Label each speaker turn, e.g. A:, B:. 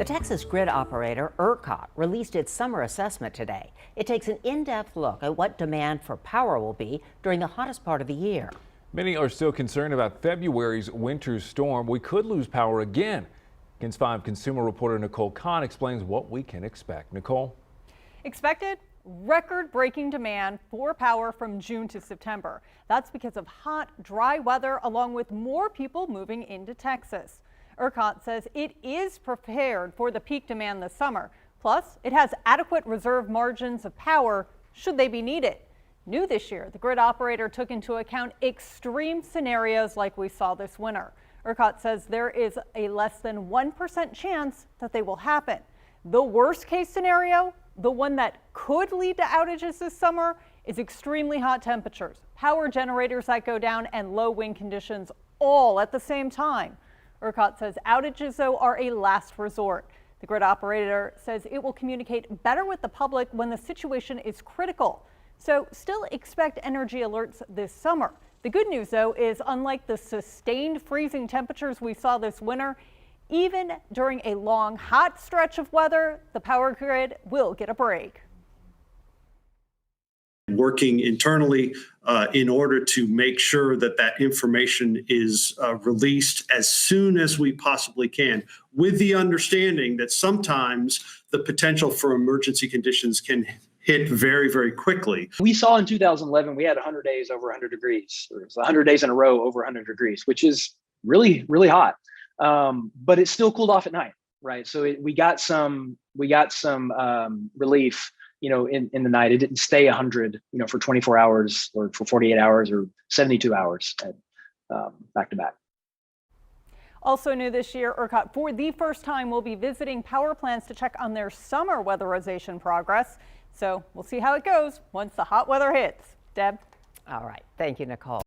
A: The Texas grid operator ERCOT released its summer assessment today. It takes an in-depth look at what demand for power will be during the hottest part of the year.
B: Many are still concerned about February's winter storm. We could lose power again. KENS 5 consumer reporter Nicole Kahn explains what we can expect. Nicole?
C: Expected record-breaking demand for power from June to September. That's because of hot, dry weather along with more people moving into Texas. ERCOT says it is prepared for the peak demand this summer. Plus, it has adequate reserve margins of power should they be needed. New this year, the grid operator took into account extreme scenarios like we saw this winter. ERCOT says there is a less than 1% chance that they will happen. The worst case scenario, the one that could lead to outages this summer, is extremely hot temperatures, power generators that go down, and low wind conditions all at the same time. ERCOT says outages, though, are a last resort. The grid operator says it will communicate better with the public when the situation is critical. So still expect energy alerts this summer. The good news, though, is unlike the sustained freezing temperatures we saw this winter, even during a long, hot stretch of weather, the power grid will get a break.
D: Working internally in order to make sure that that information is released as soon as we possibly can, with the understanding that sometimes the potential for emergency conditions can hit very, very quickly.
E: We saw in 2011, we had 100 days over 100 degrees. It was 100 days in a row over 100 degrees, which is really, really hot. But it still cooled off at night, right? So we got some relief, in the night. It didn't stay 100, for 24 hours or for 48 hours or 72 hours back to back.
C: Also new this year, ERCOT for the first time will be visiting power plants to check on their summer weatherization progress. So we'll see how it goes once the hot weather hits. Deb?
A: All right. Thank you, Nicole.